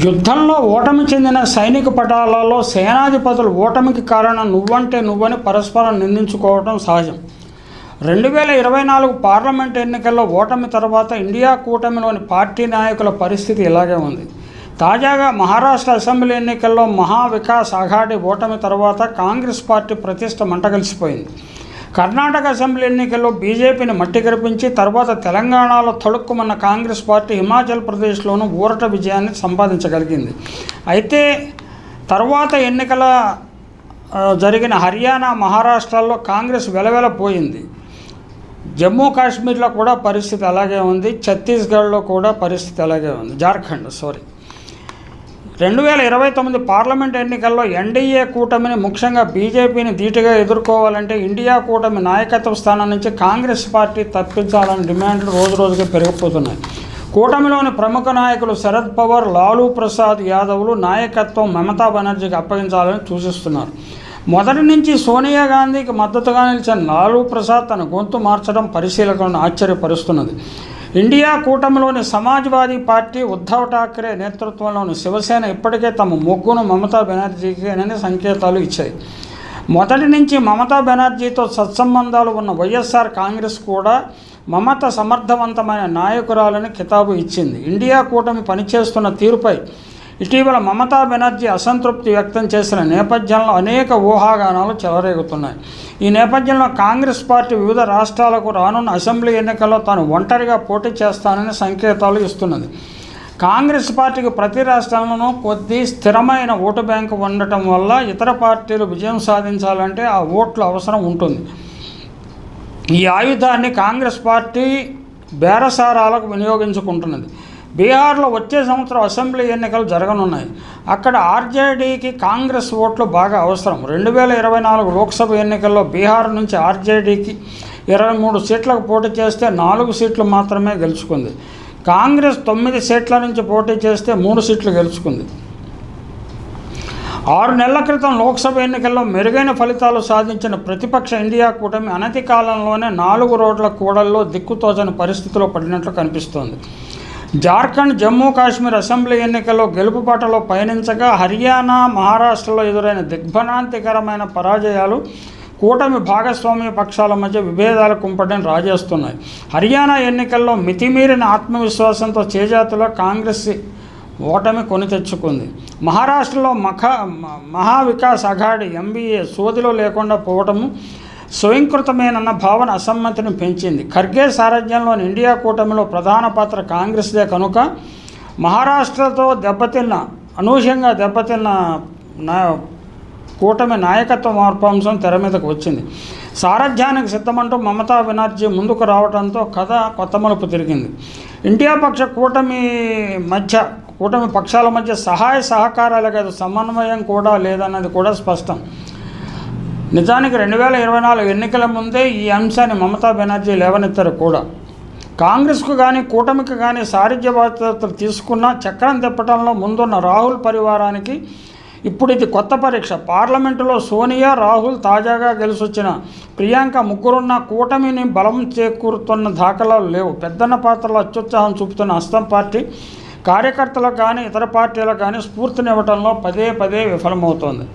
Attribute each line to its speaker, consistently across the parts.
Speaker 1: యుద్ధంలో ఓటమి చెందిన సైనిక పటాలలో సేనాధిపతులు ఓటమికి కారణం నువ్వంటే నువ్వని పరస్పరం నిందించుకోవడం సహజం. 2024 పార్లమెంట్ ఎన్నికల్లో ఓటమి తర్వాత ఇండియా కూటమిలోని పార్టీ నాయకుల పరిస్థితి ఇలాగే ఉంది. తాజాగా మహారాష్ట్ర అసెంబ్లీ ఎన్నికల్లో మహా వికాస్ అఘాడీ ఓటమి తర్వాత కాంగ్రెస్ పార్టీ ప్రతిష్ట మంటగలిసిపోయింది. కర్ణాటక అసెంబ్లీ ఎన్నికల్లో బీజేపీని మట్టి కరిపించి తర్వాత తెలంగాణలో తొడుక్కుమన్న కాంగ్రెస్ పార్టీ హిమాచల్ ప్రదేశ్లోనూ ఊరట విజయాన్ని సంపాదించగలిగింది. అయితే తర్వాత ఎన్నికల జరిగిన హర్యానా, మహారాష్ట్రలో కాంగ్రెస్ వెలవెలపోయింది. జమ్మూ కాశ్మీర్లో కూడా పరిస్థితి అలాగే ఉంది. ఛత్తీస్గఢ్లో కూడా పరిస్థితి అలాగే ఉంది. జార్ఖండ్ 2029 పార్లమెంట్ ఎన్నికల్లో ఎన్డీఏ కూటమిని, ముఖ్యంగా బీజేపీని ధీటుగా ఎదుర్కోవాలంటే ఇండియా కూటమి నాయకత్వ స్థానం నుంచి కాంగ్రెస్ పార్టీ తప్పించాలని డిమాండ్లు రోజురోజుగా పెరిగిపోతున్నాయి. కూటమిలోని ప్రముఖ నాయకులు శరద్ పవార్, లాలూ ప్రసాద్ యాదవ్లు నాయకత్వం మమతా బెనర్జీకి అప్పగించాలని సూచిస్తున్నారు. మొదటి నుంచి సోనియా గాంధీకి మద్దతుగా నిలిచిన లాలూ ప్రసాద్ తన గొంతు మార్చడం పరిశీలకులను ఆశ్చర్యపరుస్తున్నది. ఇండియా కూటమిలోని సమాజ్వాదీ పార్టీ, ఉద్ధవ్ ఠాక్రే నేతృత్వంలోని శివసేన ఇప్పటికే తమ మొగ్గును మమతా బెనర్జీకి సంకేతాలు ఇచ్చాయి. మొదటి నుంచి మమతా బెనర్జీతో సత్సంబంధాలు ఉన్న వైఎస్ఆర్ కాంగ్రెస్ కూడా మమత సమర్థవంతమైన నాయకురాలని కితాబు ఇచ్చింది. ఇండియా కూటమి పనిచేస్తున్న తీరుపై ఇటీవల మమతా బెనర్జీ అసంతృప్తి వ్యక్తం చేసిన నేపథ్యంలో అనేక ఊహాగానాలు చెలరేగుతున్నాయి. ఈ నేపథ్యంలో కాంగ్రెస్ పార్టీ వివిధ రాష్ట్రాలకు రానున్న అసెంబ్లీ ఎన్నికల్లో తాను ఒంటరిగా పోటీ చేస్తానని సంకేతాలు ఇస్తున్నది. కాంగ్రెస్ పార్టీకి ప్రతి రాష్ట్రంలోనూ కొద్ది స్థిరమైన ఓటు బ్యాంకు ఉండటం వల్ల ఇతర పార్టీలు విజయం సాధించాలంటే ఆ ఓట్లు అవసరం ఉంటుంది. ఈ ఆయుధాన్ని కాంగ్రెస్ పార్టీ బేరసారాలకు వినియోగించుకుంటున్నది. బీహార్లో వచ్చే సంవత్సరం అసెంబ్లీ ఎన్నికలు జరగనున్నాయి. అక్కడ ఆర్జేడీకి కాంగ్రెస్ ఓట్లు బాగా అవసరం. 2024 లోక్సభ ఎన్నికల్లో బీహార్ నుంచి ఆర్జేడీకి 23 సీట్లకు పోటీ చేస్తే 4 సీట్లు మాత్రమే గెలుచుకుంది. కాంగ్రెస్ 9 సీట్ల నుంచి పోటీ చేస్తే 3 సీట్లు గెలుచుకుంది. 6 నెలల క్రితం లోక్సభ ఎన్నికల్లో మెరుగైన ఫలితాలు సాధించిన ప్రతిపక్ష ఇండియా కూటమి అనతి కాలంలోనే 4 రోడ్ల కూడల్లో దిక్కుతోచని పరిస్థితిలో పడినట్లు కనిపిస్తోంది. జార్ఖండ్, జమ్మూ కాశ్మీర్ అసెంబ్లీ ఎన్నికల్లో గెలుపు బాటలో పయనించగా హర్యానా, మహారాష్ట్రలో ఎదురైన దిగ్భ్రాంతికరమైన పరాజయాలు కూటమి భాగస్వామ్య పక్షాల మధ్య విభేదాల కుంపటిని రాజేస్తున్నాయి. హర్యానా ఎన్నికల్లో మితిమీరిన ఆత్మవిశ్వాసంతో చేజాతులో కాంగ్రెస్ ఓటమి కొని తెచ్చుకుంది. మహారాష్ట్రలో మహా వికాస్ అఘాడీ ఎంబీఏ సోదిలో లేకుండా పోవటము స్వయంకృతమేనన్న భావన అసమ్మతిని పెంచింది. ఖర్గే సారథ్యంలోని ఇండియా కూటమిలో ప్రధాన పాత్ర కాంగ్రెస్దే కనుక మహారాష్ట్రతో అనూహ్యంగా దెబ్బతిన్న కూటమి నాయకత్వ మార్పాంశం తెర మీదకు వచ్చింది. సారథ్యానికి సిద్ధమంటూ మమతా బెనర్జీ ముందుకు రావడంతో కథ కొత్త మలుపు తిరిగింది. ఇండియా పక్ష కూటమి పక్షాల మధ్య సహాయ సహకారాల కాదు, సమన్వయం కూడా లేదన్నది కూడా స్పష్టం. నిజానికి 2024 ఎన్నికల ముందే ఈ అంశాన్ని మమతా బెనర్జీ లేవనెత్తారు కూడా. కాంగ్రెస్కు కానీ కూటమికి కానీ సారథ్య బాధ్యతలు తీసుకున్న చక్రం తిప్పటంలో ముందున్న రాహుల్ పరివారానికి ఇప్పుడు ఇది కొత్త పరీక్ష. పార్లమెంటులో సోనియా, రాహుల్, తాజాగా గెలిచొచ్చిన ప్రియాంక ముగ్గురున్న కూటమిని బలం చేకూరుతున్న దాఖలాలు లేవు. పెద్దన్న పాత్రలో అత్యుత్సాహం చూపుతున్న హస్తం పార్టీ కార్యకర్తలకు కానీ ఇతర పార్టీలకు కానీ స్ఫూర్తినివ్వటంలో పదే విఫలమవుతోంది.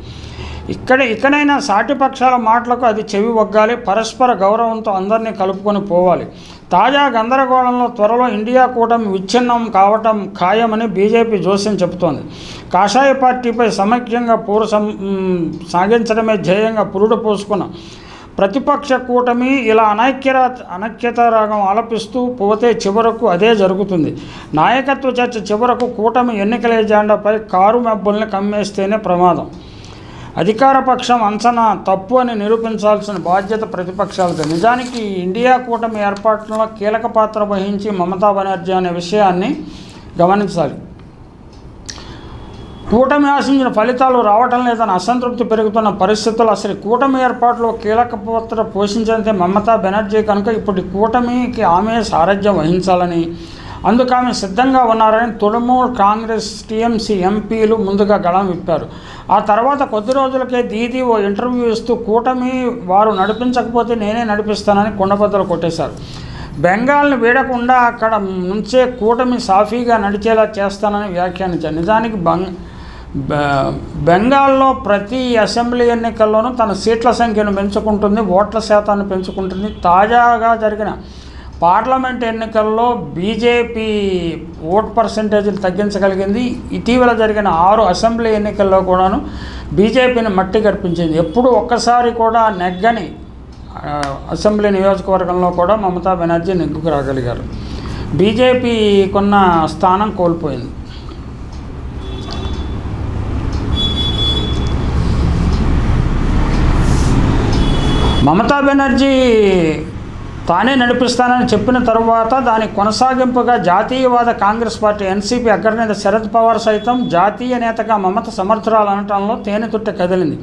Speaker 1: ఇక్కడైనా సాటి పక్షాల మాటలకు అది చెవి వగ్గాలి. పరస్పర గౌరవంతో అందరినీ కలుపుకొని పోవాలి. తాజా గందరగోళంలో త్వరలో ఇండియా కూటమి విచ్ఛిన్నం కావటం ఖాయమని బీజేపీ జోస్యం చెబుతోంది. కాషాయ పార్టీపై సమైక్యంగా పోరు సాగించడమే ధ్యేయంగా పురుడు పోసుకున్న ప్రతిపక్ష కూటమి ఇలా అనైక్యత రాగం ఆలపిస్తూ పోతే చివరకు అదే జరుగుతుంది. నాయకత్వ చర్చ చివరకు కూటమి ఎన్నికల ఎజెండాపై కారు మబ్బుల్ని కమ్మేస్తేనే ప్రమాదం. అధికార పక్షం అంచనా తప్పు అని నిరూపించాల్సిన బాధ్యత ప్రతిపక్షాలది. నిజానికి ఇండియా కూటమి ఏర్పాటులో కీలక పాత్ర వహించి మమతా బెనర్జీ అనే విషయాన్ని గమనించాలి. కూటమి ఆశించిన ఫలితాలు రావటం లేదని అసంతృప్తి పెరుగుతున్న పరిస్థితులు అసలు కూటమి ఏర్పాటులో కీలక పాత్ర పోషించే మమతా బెనర్జీ కనుక ఇప్పుడు కూటమికి ఆమె సారథ్యం వహించాలని, అందుకు ఆమె సిద్ధంగా ఉన్నారని తృణమూల్ కాంగ్రెస్, టీఎంసీ ఎంపీలు ముందుగా గళం విప్పారు. ఆ తర్వాత కొద్ది రోజులకే దీదీ ఓ ఇంటర్వ్యూ ఇస్తూ కూటమి వారు నడిపించకపోతే నేనే నడిపిస్తానని కుండబద్దలు కొట్టేశారు. బెంగాల్ని వీడకుండా అక్కడ నుంచే కూటమి సాఫీగా నడిచేలా చేస్తానని వ్యాఖ్యానించారు. నిజానికి బెంగాల్లో ప్రతి అసెంబ్లీ ఎన్నికల్లోనూ తన సీట్ల సంఖ్యను పెంచుకుంటుంది, ఓట్ల శాతాన్ని పెంచుకుంటుంది. తాజాగా జరిగిన పార్లమెంట్ ఎన్నికల్లో బీజేపీ ఓట్ పర్సంటేజ్ని తగ్గించగలిగింది. ఇటీవల జరిగిన 6 అసెంబ్లీ ఎన్నికల్లో కూడాను బీజేపీని మట్టి కనిపించింది. ఎప్పుడు ఒక్కసారి కూడా నెగ్గని అసెంబ్లీ నియోజకవర్గంలో కూడా మమతా బెనర్జీ నెగ్గుకు రాగలిగారు. బీజేపీ కొన్న స్థానం కోల్పోయింది. మమతా బెనర్జీ తానే నడిపిస్తానని చెప్పిన తరువాత దాని కొనసాగింపుగా జాతీయవాద కాంగ్రెస్ పార్టీ ఎన్సీపీ అగ్రనేత శరద్ పవార్ సైతం జాతీయ నేతగా మమత సమర్థురాలు అనటంలో తేనెతుట్టె కదిలింది.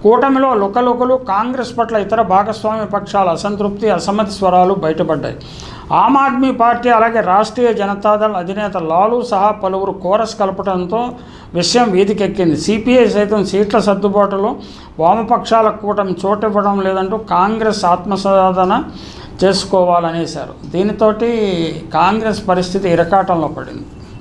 Speaker 1: కూటమిలో లుకలుకలు, కాంగ్రెస్ పట్ల ఇతర భాగస్వామ్య పక్షాల అసంతృప్తి, అసమ్మతి స్వరాలు బయటపడ్డాయి. ఆమ్ ఆద్మీ పార్టీ అలాగే రాష్ట్రీయ జనతాదళ్ అధినేత లాలూ సహా పలువురు కోరస్ కలపడంతో విషయం వీధికెక్కింది. సిపిఐ సైతం సీట్ల సర్దుబాటులో వామపక్షాల కూటమి చోటివ్వడం లేదంటూ కాంగ్రెస్ ఆత్మసాధన చేసుకోవాలనేశారు. దీనితోటి కాంగ్రెస్ పరిస్థితి ఇరకాటంలో పడింది.